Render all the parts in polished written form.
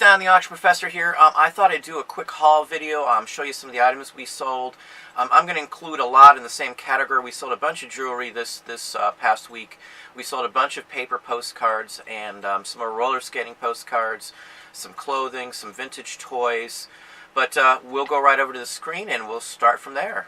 Don, the Auction Professor here. I thought I'd do a quick haul video, show you some of the items we sold. I'm going to include a lot in the same category. We sold a bunch of jewelry this past week. We sold a bunch of paper postcards and some more roller skating postcards, some clothing, some vintage toys. But we'll go right over to the screen and we'll start from there.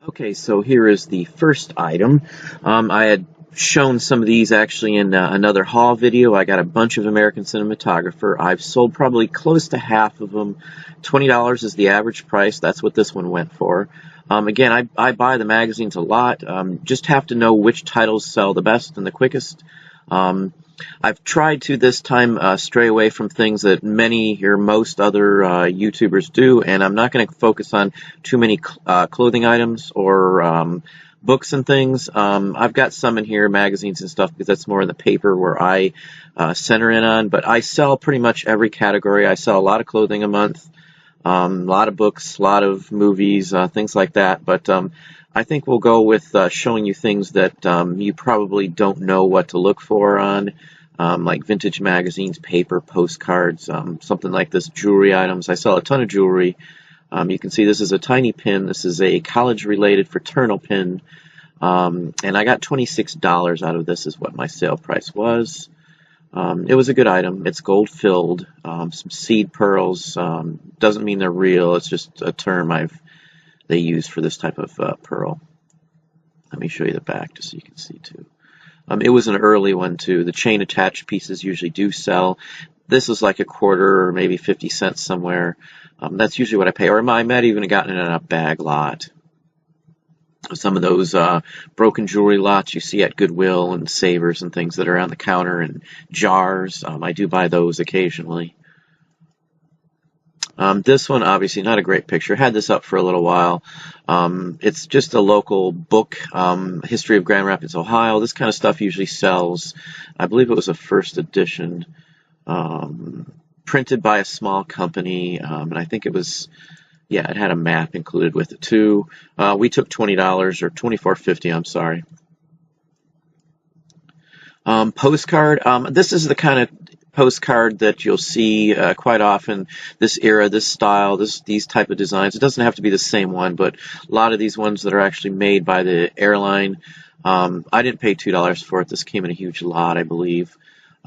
Okay, so here is the first item. I had shown some of these actually in another haul video. I got a bunch of American Cinematographer. I've sold probably close to half of them. $20 is the average price. That's what this one went for. Again, I buy the magazines a lot. Just have to know which titles sell the best and the quickest. I've tried to this time stray away from things that many or most other YouTubers do, and I'm not going to focus on too many clothing items or books and things. I've got some in here, magazines and stuff, because that's more in the paper where I center in on, but I sell pretty much every category. I sell a lot of clothing a month, a lot of books, a lot of movies, things like that, but I think we'll go with showing you things that you probably don't know what to look for on, like vintage magazines, paper, postcards, something like this, jewelry items. I sell a ton of jewelry. You can see this is a tiny pin. This is a college-related fraternal pin, and I got $26 out of this is what my sale price was. It was a good item. It's gold-filled, some seed pearls. Doesn't mean they're real. It's just a term they use for this type of pearl. Let me show you the back just so you can see too. It was an early one too. The chain attached pieces usually do sell. This is like a quarter or maybe 50 cents somewhere. That's usually what I pay. Or I might even have gotten it in a bag lot. Some of those broken jewelry lots you see at Goodwill and Savers and things that are on the counter and jars. I do buy those occasionally. This one, obviously, not a great picture. Had this up for a little while. It's just a local book, History of Grand Rapids, Ohio. This kind of stuff usually sells. I believe it was a first edition, printed by a small company, and I think it was, yeah, it had a map included with it too. We took $20 or $24.50. I'm sorry. Postcard. This is the kind of postcard that you'll see quite often, this era, this style, these type of designs. It doesn't have to be the same one, but a lot of these ones that are actually made by the airline, I didn't pay $2 for it. This came in a huge lot, I believe.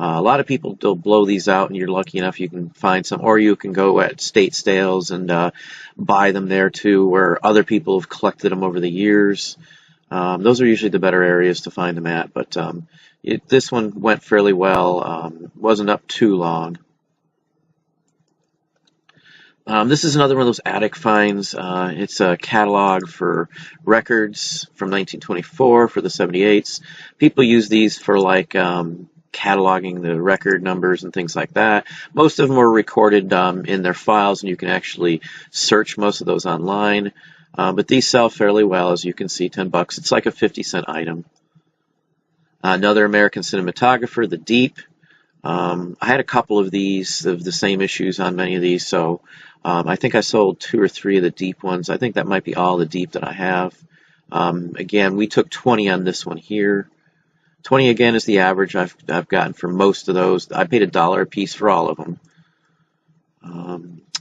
A lot of people will blow these out, and you're lucky enough you can find some, or you can go at state sales and buy them there too, where other people have collected them over the years. Those are usually the better areas to find them at, but this one went fairly well. Wasn't up too long. This is another one of those attic finds. It's a catalog for records from 1924 for the 78s. People use these for like cataloging the record numbers and things like that. Most of them are recorded in their files, and you can actually search most of those online. But these sell fairly well, as you can see, $10. It's like a 50-cent item. Another American Cinematographer, the Deep. I had a couple of these, of the same issues on many of these, so I think I sold 2 or 3 of the Deep ones. I think that might be all the Deep that I have. Again, we took 20 on this one here. 20 again is the average I've gotten for most of those. I paid $1 a piece for all of them.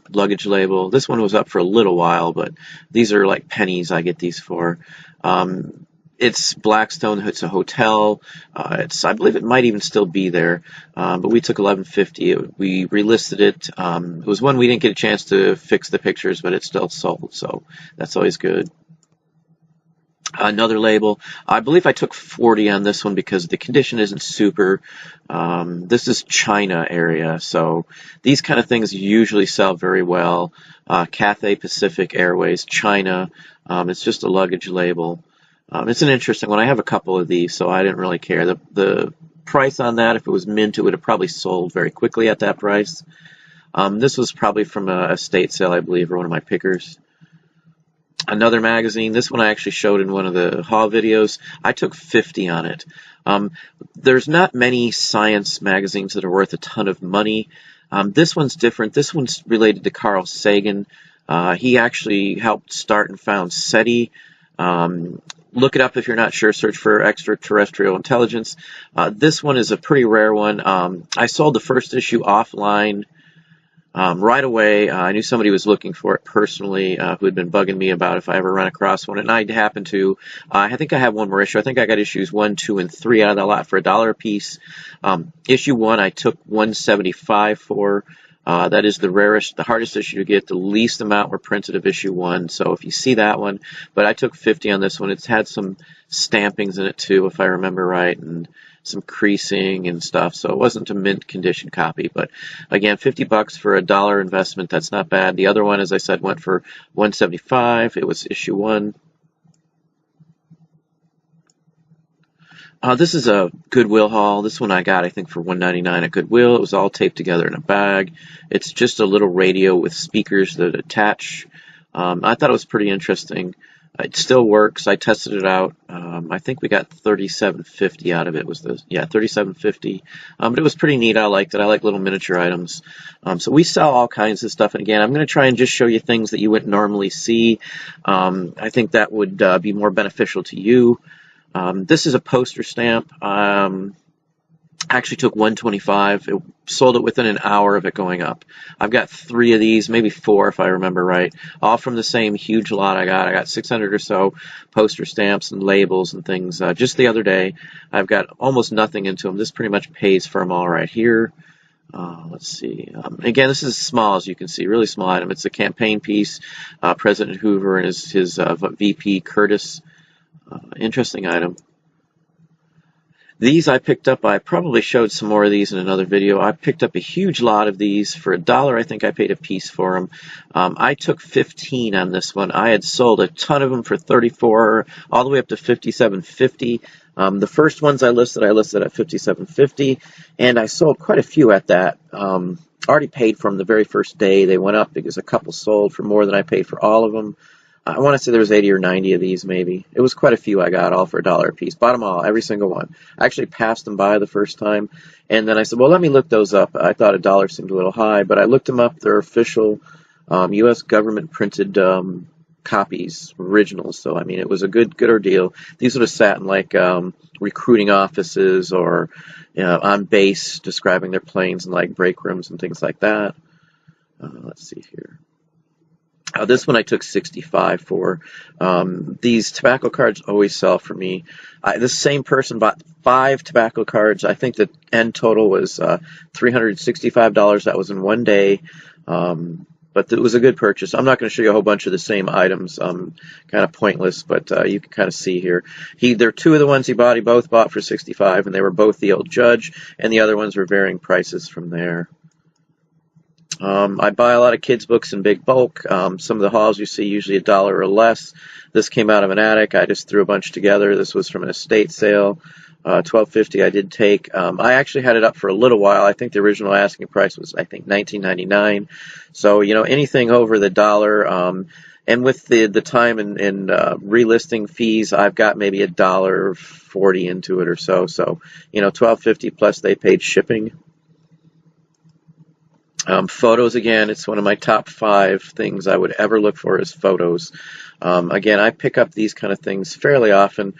Luggage label. This one was up for a little while, but these are like pennies I get these for. It's Blackstone. It's a hotel. I believe it might even still be there, but we took $11.50. We relisted it. It was one we didn't get a chance to fix the pictures, but it's still sold, so that's always good. Another label. I believe I took 40 on this one because the condition isn't super. This is China area, so these kind of things usually sell very well. Cathay Pacific Airways, China. It's just a luggage label. It's an interesting one. I have a couple of these, so I didn't really care. The price on that, if it was mint, it would have probably sold very quickly at that price. This was probably from a estate sale, I believe, or one of my pickers. Another magazine. This one I actually showed in one of the haul videos. I took 50 on it. There's not many science magazines that are worth a ton of money. This one's different. This one's related to Carl Sagan. He actually helped start and found SETI. Look it up if you're not sure. Search for extraterrestrial intelligence. This one is a pretty rare one. I sold the first issue offline Right away, I knew somebody was looking for it personally, who had been bugging me about if I ever run across one, and I happened to. I think I have one more issue. I think I got issues 1, 2, and 3 out of that lot for $1 a piece. Issue 1, I took $175 for. That is the rarest, the hardest issue to get. The least amount were printed of issue 1. So if you see that one, but I took 50 on this one. It's had some stampings in it too, if I remember right, and some creasing and stuff. So it wasn't a mint condition copy, but again, $50 for $1 investment. That's not bad. The other one, as I said, went for $175. It was issue 1. This is a Goodwill haul. This one I got, I think, for $1.99 at Goodwill. It was all taped together in a bag. It's just a little radio with speakers that attach. I thought it was pretty interesting. It still works. I tested it out. I think we got $37.50 out of it. $37.50. But it was pretty neat. I liked it. I like little miniature items. So we sell all kinds of stuff. And again, I'm going to try and just show you things that you wouldn't normally see. I think that would be more beneficial to you. This is a poster stamp. I actually took $125. It sold it within an hour of it going up. I've got 3 of these, maybe 4 if I remember right, all from the same huge lot I got. I got 600 or so poster stamps and labels and things. Just the other day, I've got almost nothing into them. This pretty much pays for them all right here. Let's see. Again, this is small, as you can see, really small item. It's a campaign piece. President Hoover and his VP Curtis. Interesting item. These I picked up. I probably showed some more of these in another video. I picked up a huge lot of these for $1. I think I paid a piece for them. I took 15 on this one. I had sold a ton of them for $34, all the way up to $57.50. The first ones I listed at $57.50, and I sold quite a few at that. Already paid for them the very first day they went up because a couple sold for more than I paid for all of them. I want to say there was 80 or 90 of these, maybe. It was quite a few I got, all for $1 a piece. Bought them all, every single one. I actually passed them by the first time, and then I said, well, let me look those up. I thought $1 seemed a little high, but I looked them up. They're official U.S. government printed copies, originals. So, I mean, it was a good ordeal. These would have sat in, like, recruiting offices or on base describing their planes and, like, break rooms and things like that. Let's see here. This one I took $65 for. These tobacco cards always sell for me. This same person bought 5 tobacco cards. I think the end total was $365. That was in one day. But it was a good purchase. I'm not going to show you a whole bunch of the same items. Kind of pointless, but you can kind of see here. There are 2 of the ones he both bought for $65, and they were both the old Judge, and the other ones were varying prices from there. I buy a lot of kids' books in big bulk. Some of the hauls you see usually $1 or less. This came out of an attic. I just threw a bunch together. This was from an estate sale. $12.50 I did take. I actually had it up for a little while. I think the original asking price was, I think, $19.99. So, you know, anything over the $1. And with the time and relisting fees, I've got maybe $1.40 into it or so. So, you know, $12.50 plus they paid shipping. Photos, again, it's one of my top 5 things I would ever look for is photos. Again, I pick up these kind of things fairly often.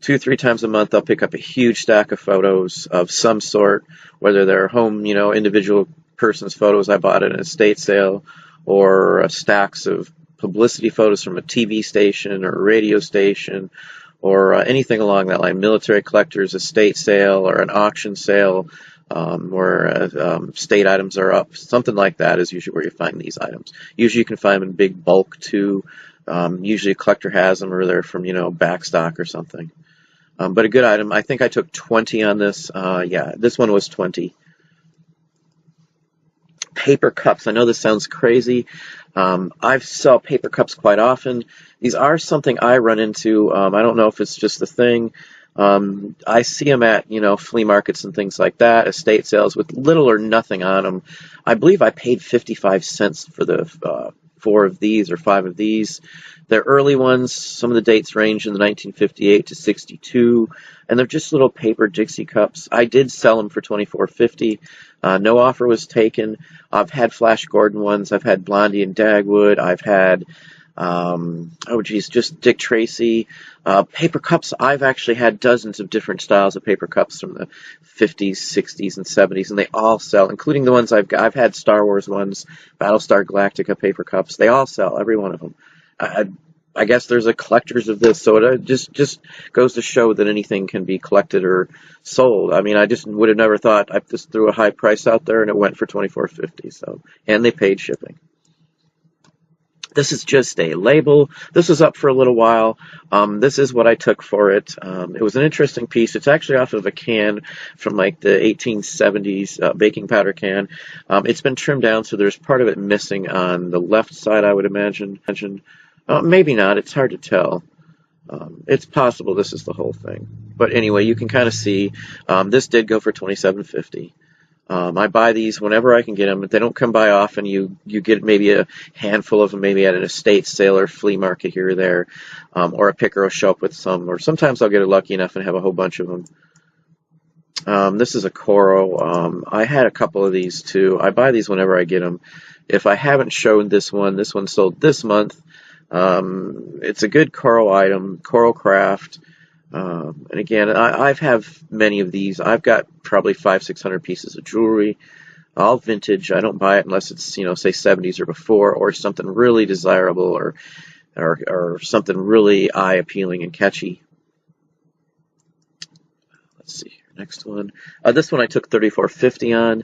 2-3 times a month, I'll pick up a huge stack of photos of some sort, whether they're home, you know, individual person's photos I bought at an estate sale, or stacks of publicity photos from a TV station or a radio station, or anything along that line. Military collectors, estate sale, or an auction sale. Where state items are up. Something like that is usually where you find these items. Usually you can find them in big bulk too. Usually a collector has them, or they're from, you know, back stock or something. But a good item. I think I took 20 on this. Yeah, this one was 20. Paper cups. I know this sounds crazy. I sell paper cups quite often. These are something I run into. I don't know if it's just a thing. I see them at, you know, flea markets and things like that, estate sales with little or nothing on them. I believe I paid 55 cents for the 4 of these or 5 of these. They're early ones. Some of the dates range in the 1958 to 62, and they're just little paper Dixie cups. I did sell them for $24.50. No offer was taken. I've had Flash Gordon ones. I've had Blondie and Dagwood. I've had Oh geez, just Dick Tracy. Paper cups, I've actually had dozens of different styles of paper cups from the 50s, 60s, and 70s, and they all sell, including the ones I've got. I've had Star Wars ones, Battlestar Galactica paper cups. They all sell, every one of them. I guess there's a collectors of this, so it just goes to show that anything can be collected or sold. I mean, I just would have never thought. I just threw a high price out there, and it went for $24.50. So, and they paid shipping. This is just a label. This was up for a little while. This is what I took for it. It was an interesting piece. It's actually off of a can from like the 1870s baking powder can. It's been trimmed down, so there's part of it missing on the left side, I would imagine. Maybe not. It's hard to tell. It's possible this is the whole thing. But anyway, you can kind of see this did go for $27.50. I buy these whenever I can get them. If they don't come by often, you get maybe a handful of them, maybe at an estate sale or flea market here or there, or a picker will show up with some, or sometimes I'll get lucky enough and have a whole bunch of them. This is a coral. I had a couple of these too. I buy these whenever I get them. If I haven't shown this one sold this month. It's a good coral item, coral craft. And again, I've have many of these. I've got probably 500-600 pieces of jewelry, all vintage. I don't buy it unless it's, say 70s or before, or something really desirable, or something really eye appealing and catchy. Let's see here. Next one. This one I took $34.50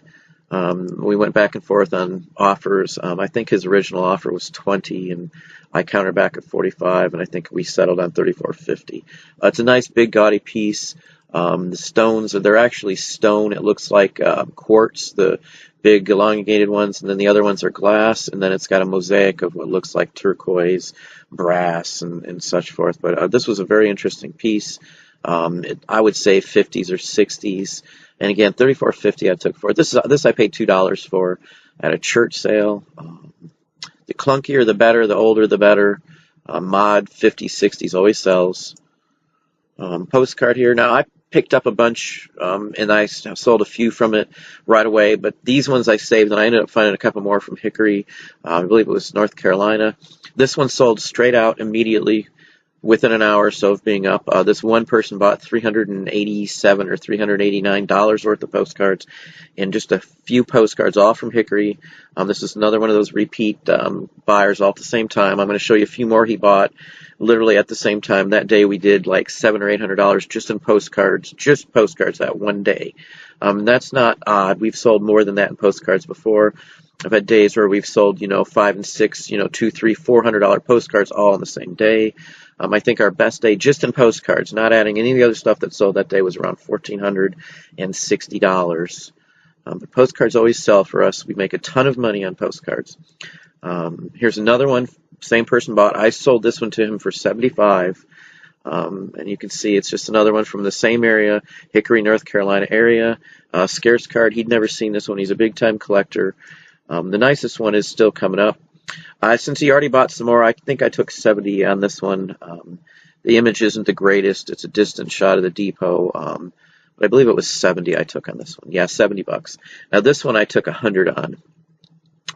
on. We went back and forth on offers. I think his original offer was $20, and I countered back at $45, and I think we settled on $34.50. It's a nice big gaudy piece. The stones, they're actually stone. It looks like quartz, the big elongated ones, and then the other ones are glass, and then it's got a mosaic of what looks like turquoise, brass, and such forth. But this was a very interesting piece. I would say 50s or 60s. And again, $34.50 I took for it. This I paid $2 for at a church sale. The clunkier the better, the older the better. Mod 50s, 60s always sells. Postcard here. Now I picked up a bunch, and I sold a few from it right away. But these ones I saved, and I ended up finding a couple more from Hickory. I believe it was North Carolina. This one sold straight out immediately, within an hour or so of being up. This one person bought $387 or $389 worth of postcards, and just a few postcards, all from Hickory. This is another one of those repeat buyers all at the same time. I'm going to show you a few more he bought literally at the same time. That day we did like $700 or $800 just in postcards, that one day. That's not odd. We've sold more than that in postcards before. I've had days where we've sold, $5 and $6, $200, $300, $400 postcards all on the same day. I think our best day just in postcards, not adding any of the other stuff that sold that day, was around $1,460. The postcards always sell for us. We make a ton of money on postcards. Here's another one. Same person bought. I sold this one to him for $75. And you can see it's just another one from the same area, Hickory, North Carolina area. Scarce card. He'd never seen this one. He's a big-time collector. The nicest one is still coming up. Since he already bought some more, I think I took $70 on this one. The image isn't the greatest. It's a distant shot of the depot. But I believe it was $70 I took on this one. Yeah, $70. Now this one I took $100 on.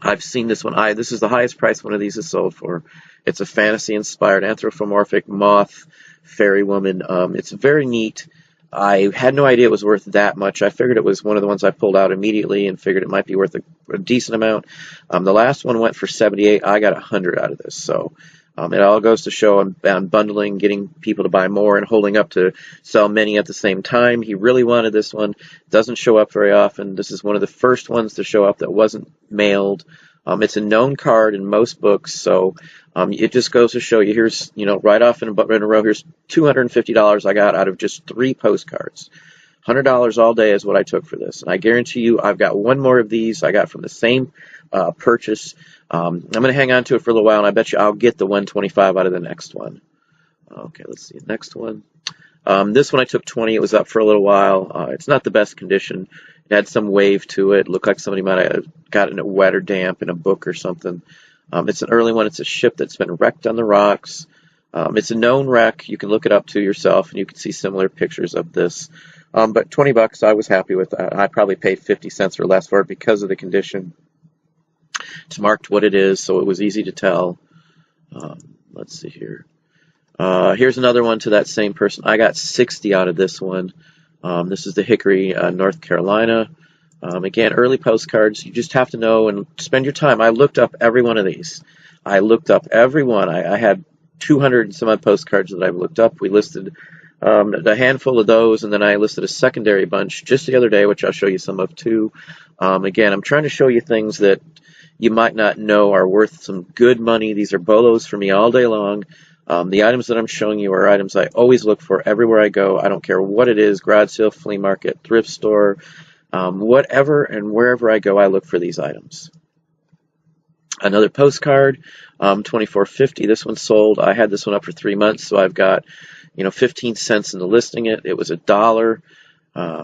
I've seen this one. This is the highest price one of these is sold for. It's a fantasy-inspired anthropomorphic moth fairy woman. It's very neat. I had no idea it was worth that much. I figured it was one of the ones I pulled out immediately and figured it might be worth a decent amount. The last one went for $78. I got $100 out of this. So it all goes to show on bundling, getting people to buy more, and holding up to sell many at the same time. He really wanted this one. It doesn't show up very often. This is one of the first ones to show up that wasn't mailed. It's a known card in most books, so it just goes to show you. Here's, right off in a row, here's $250 I got out of just 3 postcards. $100 all day is what I took for this, and I guarantee you I've got one more of these I got from the same purchase. I'm going to hang on to it for a little while, and I bet you I'll get the $125 out of the next one. Okay, let's see. Next one. This one I took $20. It was up for a little while. It's not the best condition. It had some wave to it. Looked like somebody might have gotten it wet or damp in a book or something. It's an early one. It's a ship that's been wrecked on the rocks. It's a known wreck. You can look it up to yourself, and you can see similar pictures of this. But $20, I was happy with that. I probably paid 50 cents or less for it because of the condition. It's marked what it is, so it was easy to tell. Let's see here. Here's another one to that same person. I got 60 out of this one. This is the Hickory, North Carolina. Again, early postcards. You just have to know and spend your time. I looked up every one of these. I looked up every one. I had 200 and some odd postcards that I've looked up. We listed a handful of those, and then I listed a secondary bunch just the other day, which I'll show you some of too. Again, I'm trying to show you things that you might not know are worth some good money. These are bolos for me all day long. The items that I'm showing you are items I always look for everywhere I go. I don't care what it is, garage sale, flea market, thrift store, whatever and wherever I go, I look for these items. Another postcard, $24.50. This one sold. I had this one up for 3 months, so I've got 15 cents into listing it. It was $1.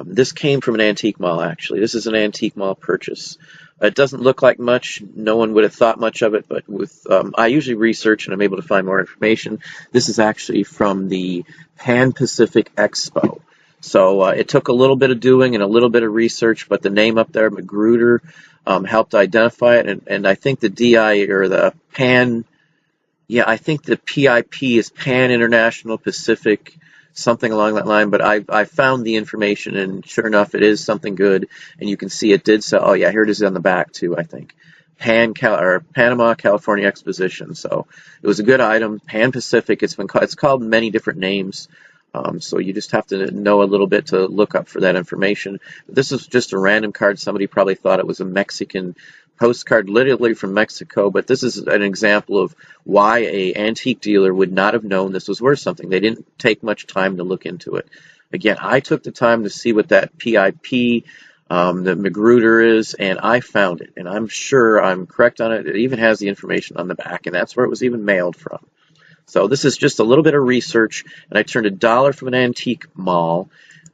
This came from an antique mall, actually. This is an antique mall purchase. It doesn't look like much. No one would have thought much of it, but with I usually research and I'm able to find more information. This is actually from the Pan Pacific Expo. So it took a little bit of doing and a little bit of research, but the name up there, Magruder, helped identify it. And I think the DI or the Pan, yeah, I think the PIP is Pan International Pacific, something along that line, but I found the information, and sure enough, it is something good, and you can see it did sell. Oh yeah, here it is on the back too, I think. Panama, California Exposition. So it was a good item. Pan Pacific. It's called many different names. So you just have to know a little bit to look up for that information. This is just a random card. Somebody probably thought it was a Mexican postcard, literally from Mexico, but this is an example of why an antique dealer would not have known this was worth something. They didn't take much time to look into it. Again, I took the time to see what that PIP, the Magruder is, and I found it, and I'm sure I'm correct on it. It even has the information on the back, and that's where it was even mailed from. So this is just a little bit of research, and I turned $1 from an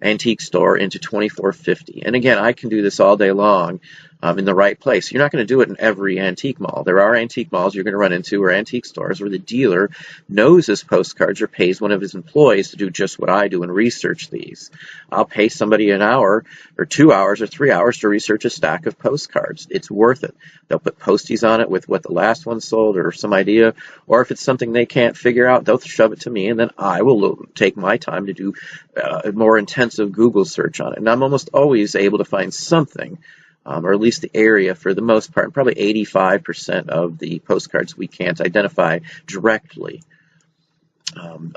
antique store into $24.50. And again, I can do this all day long in the right place. You're not going to do it in every antique mall. There are antique malls you're going to run into, or antique stores where the dealer knows his postcards or pays one of his employees to do just what I do and research these. I'll pay somebody an hour or 2 hours or 3 hours to research a stack of postcards. It's worth it. They'll put posties on it with what the last one sold or some idea, or if it's something they can't figure out, they'll shove it to me, and then I will take my time to do a more intensive Google search on it. And I'm almost always able to find something, or at least the area for the most part. Probably 85% of the postcards we can't identify directly.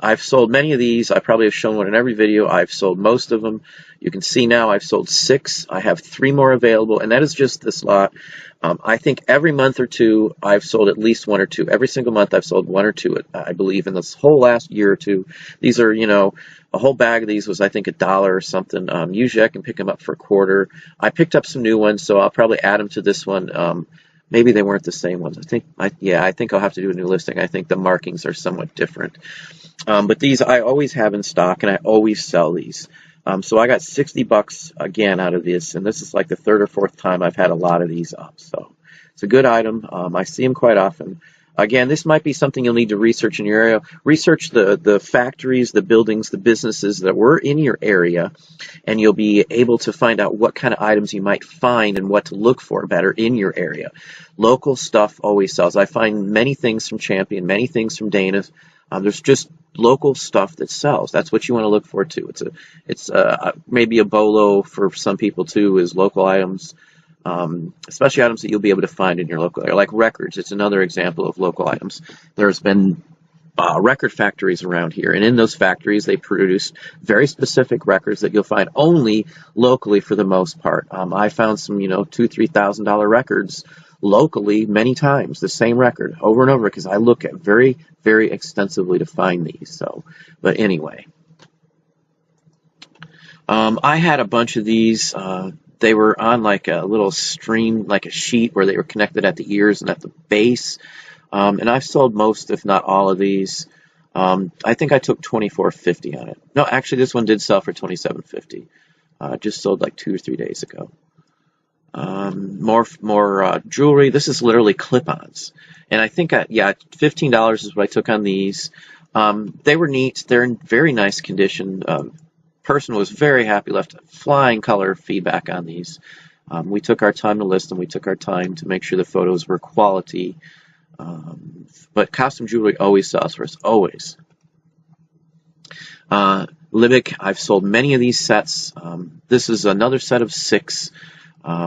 I've sold many of these. I probably have shown one in every video. I've sold most of them. You can see now I've sold 6. I have 3 more available, and that is just this lot. I think every month or two I've sold at least 1 or 2. Every single month I've sold 1 or 2, I believe, in this whole last year or two. These are, a whole bag of these was, I think, $1 or something. Usually I can pick them up for a quarter. I picked up some new ones, so I'll probably add them to this one. Maybe they weren't the same ones. I think I'll have to do a new listing. I think the markings are somewhat different. But these I always have in stock, and I always sell these. So I got $60 again out of this, and this is like the 3rd or 4th time I've had a lot of these up. So it's a good item. I see them quite often. Again, this might be something you'll need to research in your area. Research the factories, the buildings, the businesses that were in your area, and you'll be able to find out what kind of items you might find and what to look for better in your area. Local stuff always sells. I find many things from Champion, many things from Dana's. There's just local stuff that sells. That's what you want to look for too. It's maybe a bolo for some people too, is local items. Especially items that you'll be able to find in your local area, like records. It's another example of local items. There's been record factories around here, and in those factories they produce very specific records that you'll find only locally for the most part. I found some, $2,000-3,000 records locally many times, the same record over and over, because I look at very, very extensively to find these. So, but anyway, I had a bunch of these. They were on like a little stream, like a sheet where they were connected at the ears and at the base. And I've sold most, if not all of these. I think I took $24.50 on it. No, actually, this one did sell for $27.50. Just sold like 2 or 3 days ago. More jewelry. This is literally clip-ons. And I think, $15 is what I took on these. They were neat. They're in very nice condition. Person was very happy, left flying color feedback on these. We took our time to list them. We took our time to make sure the photos were quality. But costume jewelry always sells for us, always. Loope, I've sold many of these sets. This is another set of 6.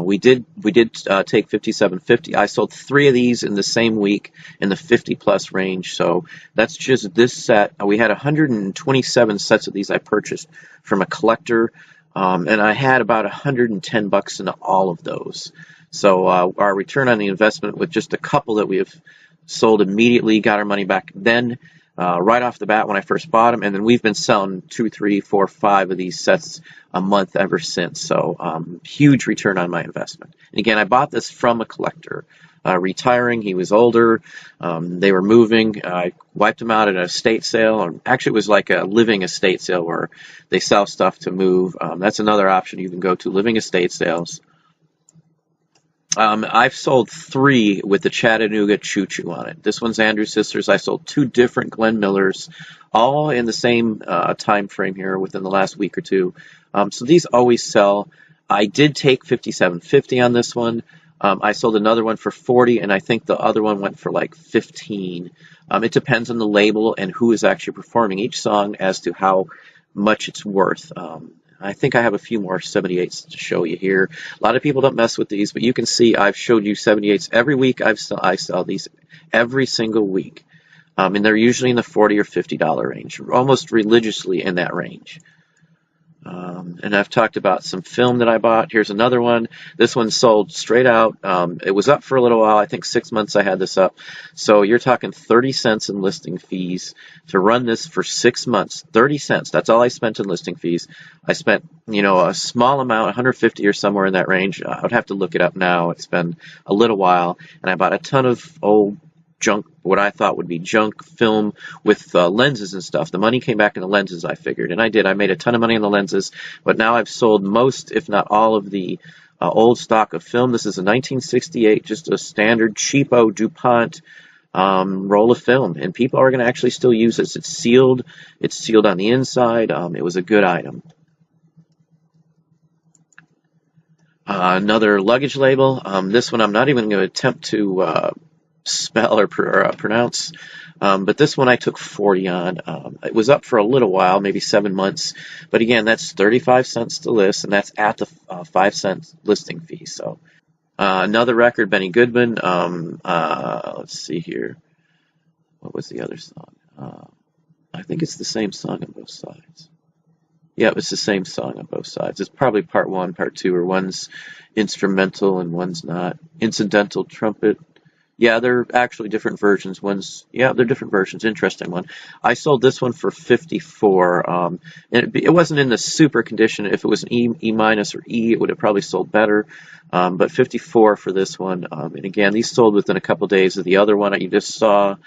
We did take 57.50. I sold 3 of these in the same week in the 50 plus range. So that's just this set. We had 127 sets of these I purchased from a collector, and I had about $110 in all of those. So our return on the investment with just a couple that we have sold immediately, got our money back then. Right off the bat when I first bought them, and then we've been selling 2, 3, 4, 5 of these sets a month ever since. So huge return on my investment. And again, I bought this from a collector, retiring. He was older. They were moving. I wiped him out at an estate sale. Actually, it was like a living estate sale where they sell stuff to move. That's another option you can go to, living estate sales. I've sold 3 with the Chattanooga Choo Choo on it. This one's Andrew Sisters. I sold 2 different Glenn Millers, all in the same time frame here within the last week or two. So these always sell. I did take $57.50 on this one. I sold another one for $40, and I think the other one went for like $15. It depends on the label and who is actually performing each song as to how much it's worth. I think I have a few more 78s to show you here. A lot of people don't mess with these, but you can see I've showed you 78s every week. I sell these every single week, and they're usually in the $40 or $50 range, almost religiously in that range. And I've talked about some film that I bought. Here's another one. This one sold straight out. It was up for a little while. I think 6 months I had this up. So you're talking 30 cents in listing fees to run this for 6 months. 30 cents. That's all I spent in listing fees. I spent, a small amount, 150 or somewhere in that range. I would have to look it up now. It's been a little while. And I bought a ton of old junk, what I thought would be junk film with lenses and stuff. The money came back in the lenses, I figured, and I did. I made a ton of money on the lenses, but now I've sold most, if not all, of the old stock of film. This is a 1968, just a standard cheapo DuPont roll of film, and people are going to actually still use this. It's sealed. It's sealed on the inside. It was a good item. Another luggage label. This one I'm not even going to attempt to spell or pronounce, but this one I took 40 on. It was up for a little while, maybe 7 months, but again, that's 35 cents to list, and that's at the 5 cent listing fee. So another record, Benny Goodman. Let's see here, what was the other song? I think it's the same song on both sides. Yeah, it was the same song on both sides. It's probably part 1, part 2, or one's instrumental and one's not. Incidental trumpet. Yeah, they're actually different versions. They're different versions. Interesting one. I sold this one for $54. And it wasn't in the super condition. If it was an E minus or E, it would have probably sold better. But $54 for this one. And again, these sold within a couple days of the other one that you just saw.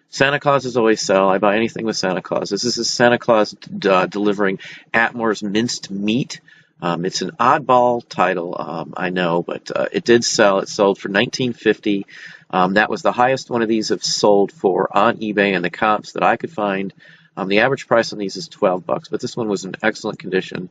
Santa Clauses always sell. I buy anything with Santa Claus. This is Santa Claus delivering Atmore's minced meat. It's an oddball title, I know, but it did sell. It sold for $19.50. That was the highest one of these have sold for on eBay and the comps that I could find. The average price on these is $12, but this one was in excellent condition,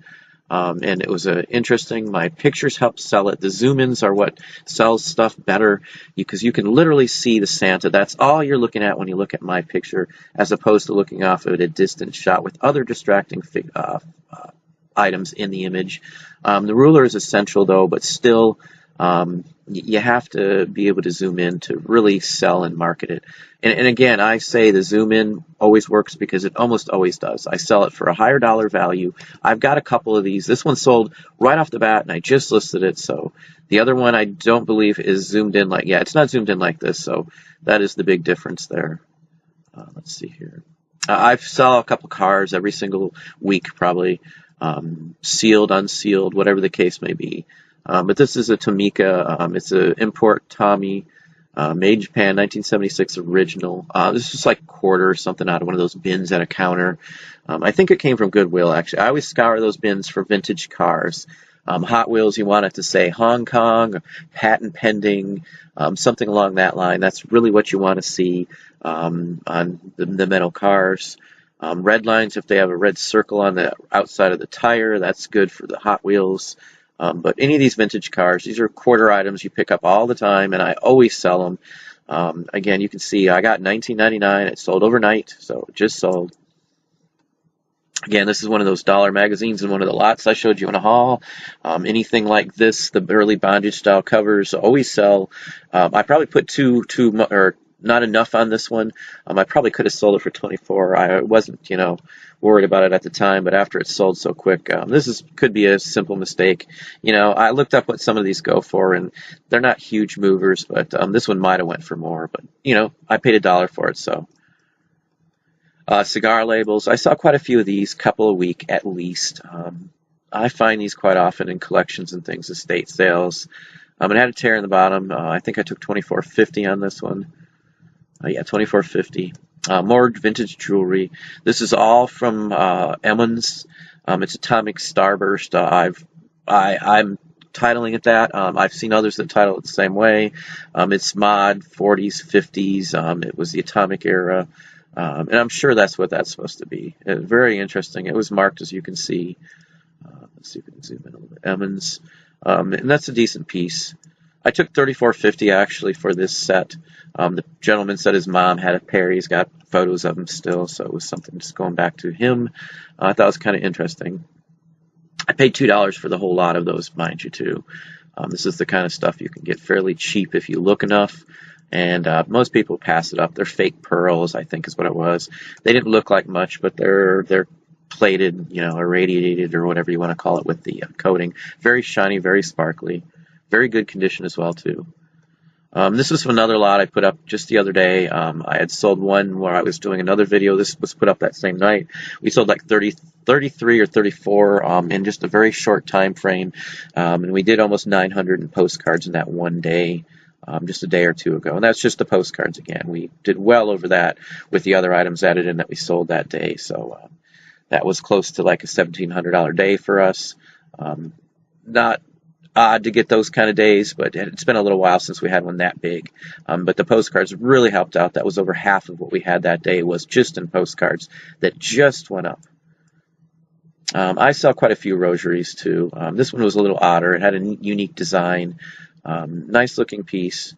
and it was interesting. My pictures helped sell it. The zoom-ins are what sells stuff better because you can literally see the Santa. That's all you're looking at when you look at my picture, as opposed to looking off at a distant shot with other distracting items in the image. The ruler is essential though, but still you have to be able to zoom in to really sell and market it. And again, I say the zoom in always works because it almost always does. I sell it for a higher dollar value. I've got a couple of these. This one sold right off the bat and I just listed it. So the other one I don't believe is zoomed in it's not zoomed in like this. So that is the big difference there. Let's see here. I sell a couple cars every single week probably. Sealed, unsealed, whatever the case may be. But this is a Tomica. It's an import Tommy, made in Japan, 1976 original. This is like quarter or something out of one of those bins at a counter. I think it came from Goodwill, actually. I always scour those bins for vintage cars. Hot Wheels, you want it to say Hong Kong, patent pending, something along that line. That's really what you want to see on the metal cars. Red lines, if they have a red circle on the outside of the tire, that's good for the Hot Wheels. But any of these vintage cars, these are quarter items you pick up all the time, and I always sell them. Again, you can see I got $19.99. It sold overnight, so it just sold. Again, this is one of those dollar magazines in one of the lots I showed you in a haul. Anything like this, the early bondage style covers, always sell. I probably put or not enough on this one. I probably could have sold it for 24. I wasn't, worried about it at the time, but after it sold so quick, could be a simple mistake. I looked up what some of these go for, and they're not huge movers, but this one might have went for more. But I paid $1 for it, so. Cigar labels. I saw quite a few of these, couple a week at least. I find these quite often in collections and things, estate sales. It had a tear in the bottom. I think I took $24.50 on this one. Yeah, $24.50. More vintage jewelry. This is all from Emmons. It's Atomic Starburst. I'm titling it that. I've seen others that title it the same way. It's mod 40s, 50s. It was the Atomic era. And I'm sure that's what that's supposed to be. Very interesting. It was marked, as you can see. Let's see if we can zoom in a little bit. Emmons. And that's a decent piece. I took $34.50 actually for this set. The gentleman said his mom had a pair. He's got photos of them still, so it was something just going back to him. I thought it was kind of interesting. I paid $2 for the whole lot of those, mind you, too. This is the kind of stuff you can get fairly cheap if you look enough. And most people pass it up. They're fake pearls, I think is what it was. They didn't look like much, but they're plated, irradiated or whatever you want to call it with the coating. Very shiny, very sparkly. Very good condition as well, too. This is another lot I put up just the other day. I had sold one where I was doing another video. This was put up that same night. We sold like 33 or 34 in just a very short time frame. And we did almost 900 in postcards in that one day. Just a day or two ago. And that's just the postcards again. We did well over that with the other items added in that we sold that day. So that was close to like a $1,700 day for us. Not odd to get those kind of days, but it's been a little while since we had one that big. But the postcards really helped out. That was over half of what we had that day was just in postcards that just went up. I saw quite a few rosaries too. This one was a little odder. It had a unique design. Nice looking piece.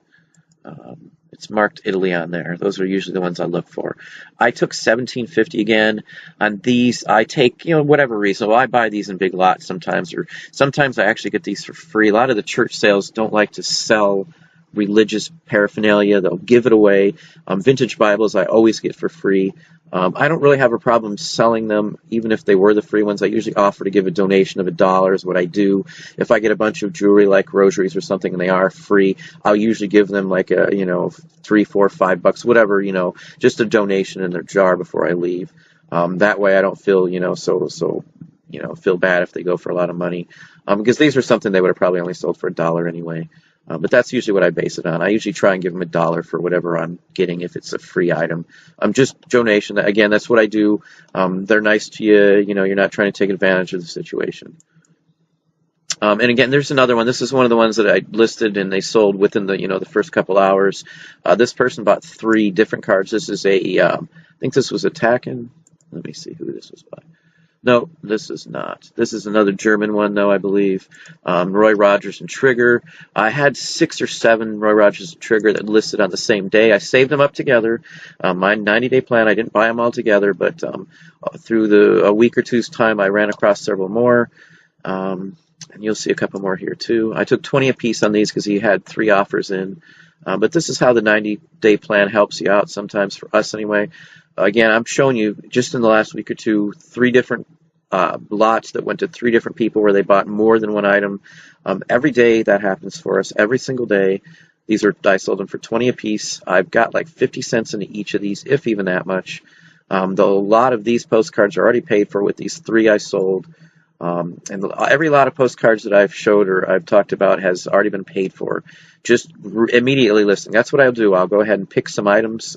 It's marked Italy on there. Those are usually the ones I look for. I took $17.50 again on these. I take, whatever reason. Well, I buy these in big lots sometimes, or sometimes I actually get these for free. A lot of the church sales don't like to sell religious paraphernalia. They'll give it away. Vintage Bibles I always get for free. I don't really have a problem selling them, even if they were the free ones. I usually offer to give a donation of $1 is what I do. If I get a bunch of jewelry like rosaries or something and they are free, I'll usually give them like a, $3, $4, $5, whatever, just a donation in their jar before I leave. That way I don't feel, feel bad if they go for a lot of money. Because these are something they would have probably only sold for $1 anyway. But that's usually what I base it on. I usually try and give them $1 for whatever I'm getting if it's a free item. Just donation. Again, that's what I do. They're nice to you. You're not trying to take advantage of the situation. And again, there's another one. This is one of the ones that I listed and they sold within the first couple hours. This person bought 3 different cards. This is I think this was a Tacken. Let me see who this was by. No, this is not. This is another German one, though, I believe. Roy Rogers and Trigger. I had 6 or 7 Roy Rogers and Trigger that listed on the same day. I saved them up together. My 90-day plan, I didn't buy them all together, but through a week or two's time, I ran across several more. And you'll see a couple more here, too. I took 20 a piece on these because he had 3 offers in. But this is how the 90-day plan helps you out, sometimes for us anyway. Again, I'm showing you just in the last week or two 3 different lots that went to 3 different people where they bought more than one item. Every day that happens for us, every single day. I sold them for 20 a piece. I've got like 50 cents into each of these, if even that much. Though a lot of these postcards are already paid for with these 3 I sold. And every lot of postcards that I've showed or I've talked about has already been paid for. Just immediately listing. That's what I'll do. I'll go ahead and pick some items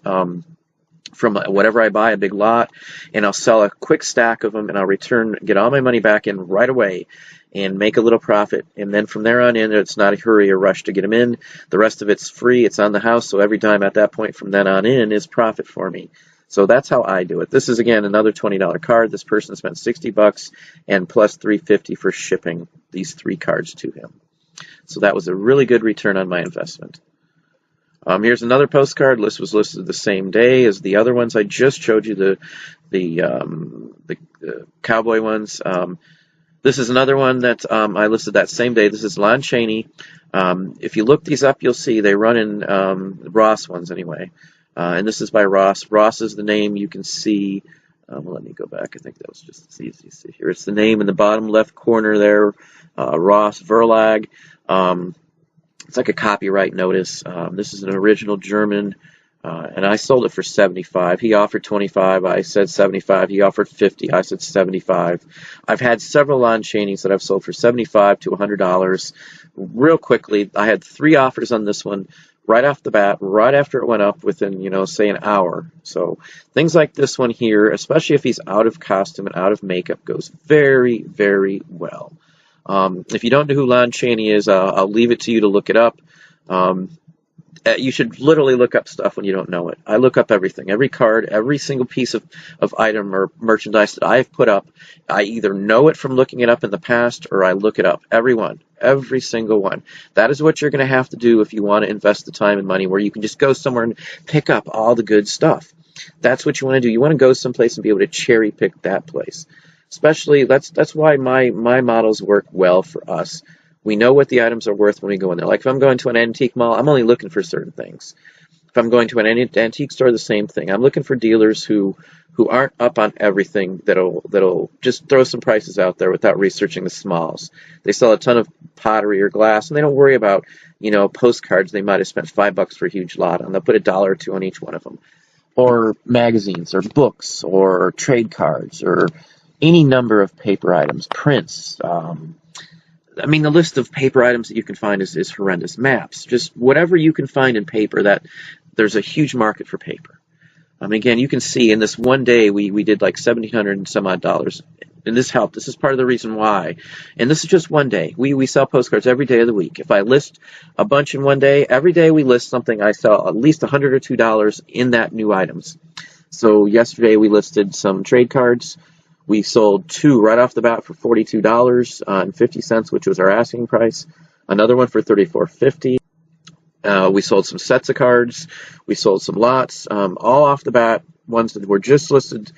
from whatever I buy, a big lot, and I'll sell a quick stack of them, and I'll get all my money back in right away and make a little profit. And then from there on in, it's not a hurry or rush to get them in. The rest of it's free. It's on the house, so every dime at that point from then on in is profit for me. So that's how I do it. This is, again, another $20 card. This person spent $60 and plus $3.50 for shipping these 3 cards to him. So that was a really good return on my investment. Here's another postcard. This was listed the same day as the other ones I just showed you, the cowboy ones. This is another one that I listed that same day. This is Lon Chaney. If you look these up, you'll see they run in Ross ones anyway. And this is by Ross. Ross is the name. You can see. Let me go back. I think that was just as easy to see here. It's the name in the bottom left corner there, Ross Verlag. It's like a copyright notice. This is an original German, and I sold it for $75. He offered $25. I said $75. He offered $50. I said $75. I've had several Lon Chaneys that I've sold for $75 to $100. Real quickly, I had 3 offers on this one right off the bat, right after it went up within, say an hour. So things like this one here, especially if he's out of costume and out of makeup, goes very, very well. If you don't know who Lon Chaney is, I'll leave it to you to look it up. You should literally look up stuff when you don't know it. I look up everything, every card, every single piece of item or merchandise that I've put up. I either know it from looking it up in the past or I look it up. Every single one. That is what you're going to have to do if you want to invest the time and money where you can just go somewhere and pick up all the good stuff. That's what you want to do. You want to go someplace and be able to cherry pick that place. Especially, that's why my models work well for us. We know what the items are worth when we go in there. Like if I'm going to an antique mall, I'm only looking for certain things. If I'm going to an antique store, the same thing. I'm looking for dealers who aren't up on everything, that'll just throw some prices out there without researching the smalls. They sell a ton of pottery or glass, and they don't worry about, postcards they might have spent $5 for a huge lot on. They'll put $1 or $2 on each one of them. Or magazines, or books, or trade cards, or any number of paper items, prints. The list of paper items that you can find is horrendous. Maps, just whatever you can find in paper, that there's a huge market for paper. Again, you can see in this one day we did like $1,700 and some odd dollars, and this helped. This is part of the reason why. And this is just one day. We sell postcards every day of the week. If I list a bunch in one day, every day we list something, I sell at least $100 or $2 in that new items. So yesterday we listed some trade cards. We sold 2 right off the bat for $42.50, which was our asking price. Another one for $34.50. We sold some sets of cards. We sold some lots, all off the bat. Ones that were just listed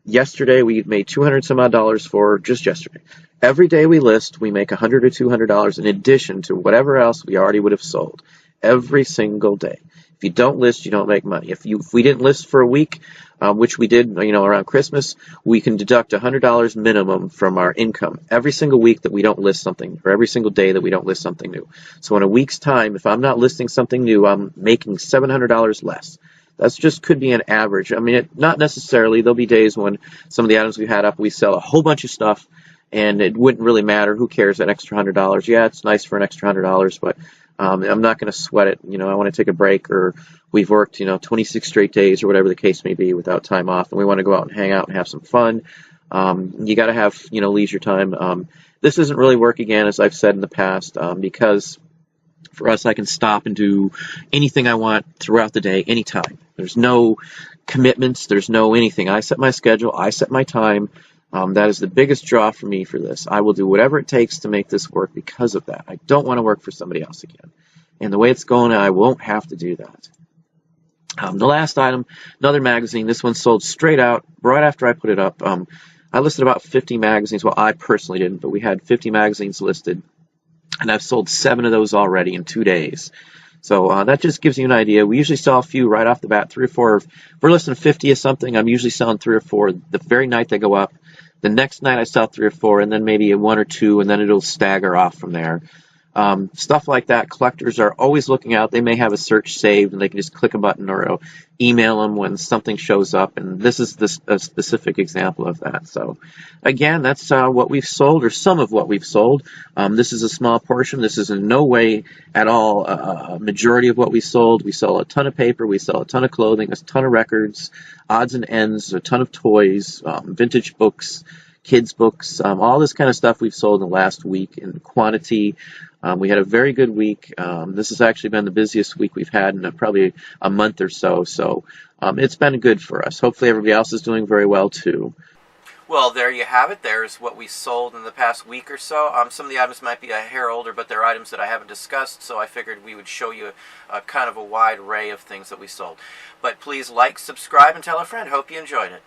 yesterday. We made $200 some odd dollars for just yesterday. Every day we list, we make $100 or $200 in addition to whatever else we already would have sold. Every single day. If you don't list, you don't make money. If we didn't list for a week, which we did, around Christmas, we can deduct $100 minimum from our income every single week that we don't list something, or every single day that we don't list something new. So in a week's time, if I'm not listing something new, I'm making $700 less. That's just could be an average. Not necessarily. There'll be days when some of the items we had up, we sell a whole bunch of stuff, and it wouldn't really matter. Who cares, that extra $100? Yeah, it's nice for an extra $100, but I'm not going to sweat it. I want to take a break, or we've worked, 26 straight days or whatever the case may be without time off, and we want to go out and hang out and have some fun. You got to have, leisure time. This doesn't really work, again, as I've said in the past, because for us, I can stop and do anything I want throughout the day, anytime. There's no commitments. There's no anything. I set my schedule. I set my time. That is the biggest draw for me for this. I will do whatever it takes to make this work because of that. I don't want to work for somebody else again. And the way it's going, I won't have to do that. The last item, another magazine. This one sold straight out right after I put it up. I listed about 50 magazines. Well, I personally didn't, but we had 50 magazines listed. And I've sold 7 of those already in 2 days. So that just gives you an idea. We usually sell a few right off the bat, 3 or 4. If we're listing 50 of something, I'm usually selling 3 or 4 the very night they go up. The next night I sell 3 or 4, and then maybe 1 or 2, and then it'll stagger off from there. Stuff like that. Collectors are always looking out. They may have a search saved, and they can just click a button or email them when something shows up. And this is a specific example of that. So, again, that's what we've sold, or some of what we've sold. This is a small portion. This is in no way at all a majority of what we sold. We sell a ton of paper. We sell a ton of clothing, a ton of records, odds and ends, a ton of toys, vintage books, kids books, all this kind of stuff we've sold in the last week in quantity. We had a very good week. This has actually been the busiest week we've had in probably a month or so. So it's been good for us. Hopefully everybody else is doing very well too. Well, there you have it. There's what we sold in the past week or so. Some of the items might be a hair older, but they're items that I haven't discussed, so I figured we would show you a kind of a wide array of things that we sold. But please like, subscribe, and tell a friend. Hope you enjoyed it.